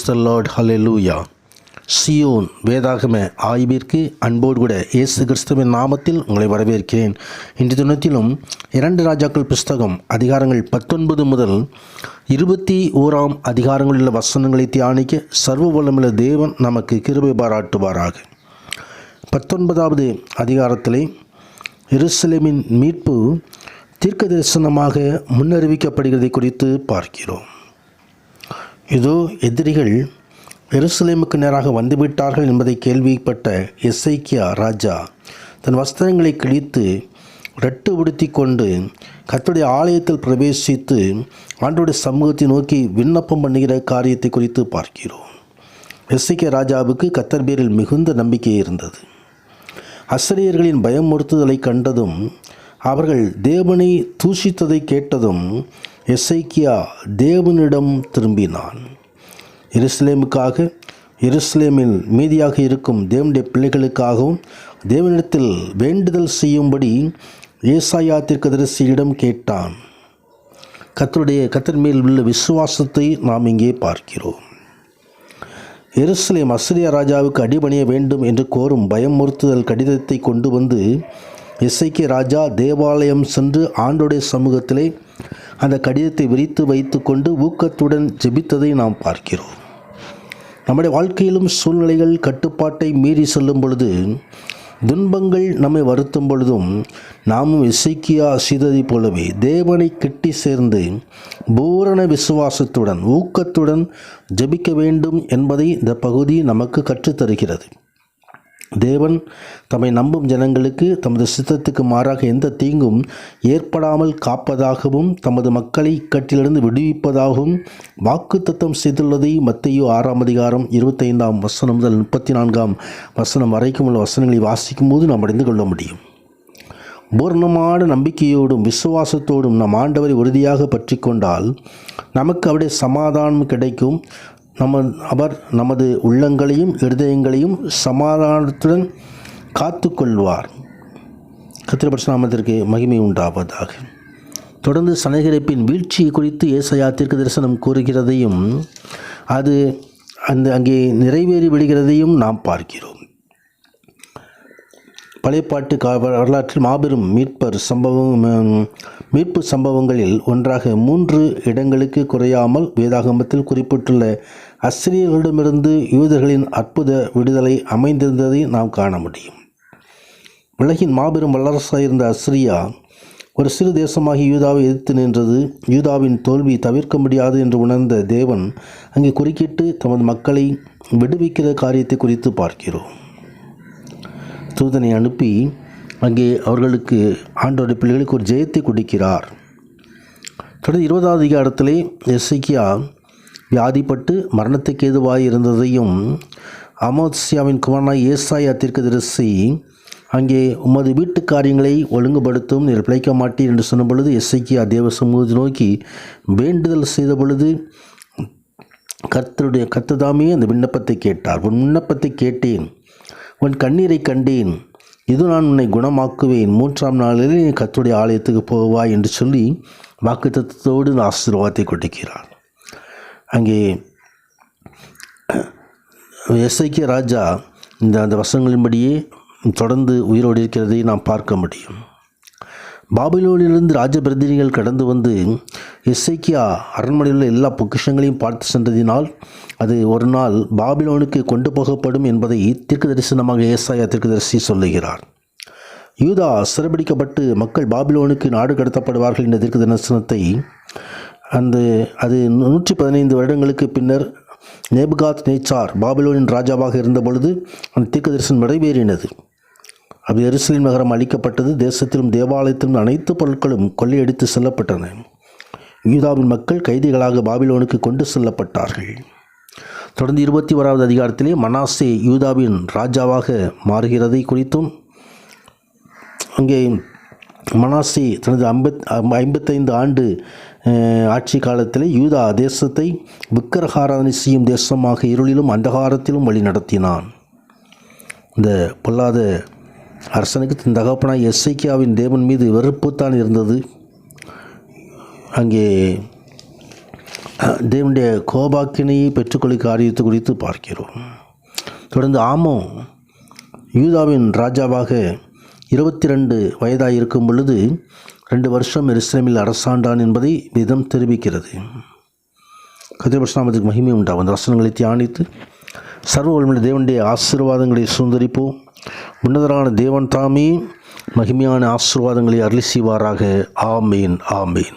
த Lord, ஹல்லேலூயா. Zion வேதாகம ஆய்விற்கு அன்போடு கூட இயேசு கிறிஸ்துவின் நாமத்தில் உங்களை வரவேற்கிறேன். இன்று தினத்திலும் 2 ராஜாக்கள் புஸ்தகம் அதிகாரங்கள் 19 முதல் 21 அதிகாரங்களில் உள்ள வசனங்களை தியானிக்க சர்வ வல்லமையுள்ள தேவன் நமக்கு கிருபை பாராட்டுவாராக. 19வது அதிகாரத்திலே எருசலேமின் மீட்பு தீர்க்க தரிசனமாக முன்னறிவிக்கப்படுகிறதை குறித்து பார்க்கிறோம். இதோ எதிரிகள் எருசலேமுக்கு நேராக வந்துவிட்டார்கள் என்பதை கேள்விப்பட்ட எசேக்கியா ராஜா தன் வஸ்திரங்களை கிழித்து ரட்டு உடுத்தி கொண்டு கர்த்தருடைய ஆலயத்தில் பிரவேசித்து ஆண்டவருடைய சமூகத்தை நோக்கி விண்ணப்பம் பண்ணுகிற காரியத்தை குறித்து பார்க்கிறோம். எசேக்கியா ராஜாவுக்கு கர்த்தர் பேரில் மிகுந்த நம்பிக்கை இருந்தது. அசரியர்களின் பயமுறுத்துதலை கண்டதும் அவர்கள் தேவனை தூஷித்ததை கேட்டதும் எசேக்கியா தேவனிடம் திரும்பினான். எருசலேமில் மீதியாக இருக்கும் தேவனுடைய பிள்ளைகளுக்காகவும் தேவனிடத்தில் வேண்டுதல் செய்யும்படி ஏசாயா தீர்க்கதரிசியிடம் கேட்டான். கர்த்தர் மேல் உள்ள விசுவாசத்தை நாம் இங்கே பார்க்கிறோம். எருசலேம் அசீரியா ராஜாவுக்கு அடிபணிய வேண்டும் என்று கோரும் பயமுறுத்துதல் கடிதத்தை கொண்டு வந்து எசேக்கியா ராஜா தேவாலயம் சென்று ஆண்டவருடைய சமூகத்திலே அந்த கடிதத்தை விரித்து வைத்து கொண்டு ஊக்கத்துடன் ஜெபித்ததை நாம் பார்க்கிறோம். நம்முடைய வாழ்க்கையிலும் சூழ்நிலைகள் கட்டுப்பாட்டை மீறி செல்லும் பொழுது, துன்பங்கள் நம்மை வருத்தும் பொழுதும் நாமும் எசேக்கியா செய்ததை போலவே தேவனை கெட்டி சேர்ந்து பூரண விசுவாசத்துடன் ஊக்கத்துடன் ஜெபிக்க வேண்டும் என்பதை இந்த பகுதி நமக்கு கற்றுத்தருகிறது. தேவன் தம்மை நம்பும் ஜனங்களுக்கு தமது சித்தத்துக்கு மாறாக எந்த தீங்கும் ஏற்படாமல் காப்பதாகவும் தமது மக்களை இக்கட்டிலிருந்து விடுவிப்பதாகவும் வாக்குத்தத்தம் செய்துள்ளதை மத்தேயு 6 அதிகாரம் 25 வசனம் முதல் 34 வசனம் வரைக்கும் உள்ள வசனங்களை வாசிக்கும் போது நாம் அறிந்து கொள்ள முடியும். பூர்ணமான நம்பிக்கையோடும் விசுவாசத்தோடும் நம் ஆண்டவரை உறுதியாக பற்றி கொண்டால் நமக்கு அவருடைய சமாதானம் கிடைக்கும். அவர் நமது உள்ளங்களையும் இருதயங்களையும் சமாதானத்துடன் காத்து கொள்வார். கர்த்தருடைய பரிசுத்த நாமத்திற்கு மகிமை உண்டாவதாக. தொடர்ந்து சனகரிப்பின் வீழ்ச்சியை குறித்து ஏசாயா தீர்க்க தரிசனம் கூறுகிறதையும் அது அங்கே நிறைவேறி விடுகிறதையும் நாம் பார்க்கிறோம். பழையப்பாட்டு வரலாற்றில் மாபெரும் மீட்பு சம்பவங்களில் ஒன்றாக 3 இடங்களுக்கு குறையாமல் வேதாகமத்தில் குறிப்பிட்டுள்ள அசீரியர்களிடமிருந்து யூதர்களின் அற்புத விடுதலை அமைந்திருந்ததை நாம் காண முடியும். உலகின் மாபெரும் வல்லரசாக இருந்த அசீரியா ஒரு சிறு தேசமாகி யூதாவை எதிர்த்து நின்றது. யூதாவின் தோல்வி தவிர்க்க முடியாது என்று உணர்ந்த தேவன் அங்கே குறுக்கிட்டு தமது மக்களை விடுவிக்கிற காரியத்தை குறித்து பார்க்கிறோம். தூதனை அனுப்பி அங்கே அவர்களுக்கு ஆண்டவருடைய பிள்ளைகளுக்கு ஒரு ஜெயத்தை கொடுக்கிறார். தொடர்ந்து 20வது அதிகாரத்திலே எசேக்கியா வியாதிப்பட்டு மரணத்துக்கு ஏதுவாக இருந்ததையும் அமோத்சியாவின் குமாரனாய் ஏசாயா தீர்க்கதரிசி அங்கே உமது வீட்டு காரியங்களை ஒழுங்குபடுத்தும், நீர் பிழைக்க மாட்டீர் என்று சொன்ன பொழுது எசேக்கியா தேவ சமூகத்தை நோக்கி வேண்டுதல் செய்த பொழுது கர்த்ததாமே அந்த விண்ணப்பத்தை கேட்டார். உன் விண்ணப்பத்தை கேட்டேன், உன் கண்ணீரை கண்டேன், இது நான் உன்னை குணமாக்குவேன், 3ஆம் நாளிலே நீ கர்த்தருடைய ஆலயத்துக்கு போவாய் என்று சொல்லி வாக்குத்தத்தத்தோடு இந்த ஆசீர்வாதத்தை கொடுக்கிறார். அங்கே எசேக்கியா ராஜா அந்த வசனங்களின்படியே தொடர்ந்து உயிரோடு இருக்கிறதை நாம் பார்க்க முடியும். பாபிலோனிலிருந்து ராஜபிரதிநிதிகள் கடந்து வந்து எசேக்கியா அரண்மனையில் உள்ள எல்லா பொக்கிஷங்களையும் பார்த்து சென்றதினால் அது ஒரு நாள் பாபிலோனுக்கு கொண்டு போகப்படும் என்பதை தீர்க்க தரிசனமாக ஏசாயா தீர்க்கதரிசி சொல்லுகிறார். யூதா சிறைபிடிக்கப்பட்டு மக்கள் பாபிலோனுக்கு நாடு கடத்தப்படுவார்கள் என்ற தீர்க்க தரிசனத்தை அது 115 வருடங்களுக்கு பின்னர் நேபுகாத் நேச்சார் பாபிலோனின் ராஜாவாக இருந்த பொழுது அந்த தீர்க்க தரிசனம் நிறைவேறினது. அது எருசலேம் நகரம் அழிக்கப்பட்டது. தேசத்திலும் தேவாலயத்திலும் அனைத்து பொருட்களும் கொள்ளையடித்து செல்லப்பட்டன. யூதாவின் மக்கள் கைதிகளாக பாபிலோனுக்கு கொண்டு செல்லப்பட்டார்கள். தொடர்ந்து 21வது அதிகாரத்திலே மனாசே யூதாவின் ராஜாவாக மாறுகிறதை குறித்தும் அங்கே மனாசே தனது 55 ஆண்டு ஆட்சி காலத்தில் யூதா தேசத்தை விக்கிரகாராதனை செய்யும் தேசமாக இருளிலும் அந்தகாரத்திலும் வழி நடத்தினான். இந்த பொல்லாத அரசனுக்கு தன் தகப்பனாய் எசேக்கியாவின் தேவன் மீது வெறுப்புத்தான் இருந்தது. அங்கே தேவனுடைய கோபாக்கினையை பெற்றுக்கொள்ள காரியத்தை குறித்து பார்க்கிறோம். தொடர்ந்து ஆமோன் யூதாவின் ராஜாவாக 22 வயதாக இருக்கும் பொழுது 2 வருஷம் எருசலேமில் அரசாண்டான் என்பதை வேதம் தெரிவிக்கிறது. கர்த்தருடைய பரிசுத்த நாமத்துக்கு மகிமை உண்டாகும். அந்த வசனங்களை தியானித்து சர்வ வல்லமையுள்ள தேவனுடைய ஆசீர்வாதங்களை சுதந்தரிப்போம். உன்னதரான தேவன் தாமே மகிமையான ஆசீர்வாதங்களை அருளி செய்வாராக. ஆமீன், ஆமீன்.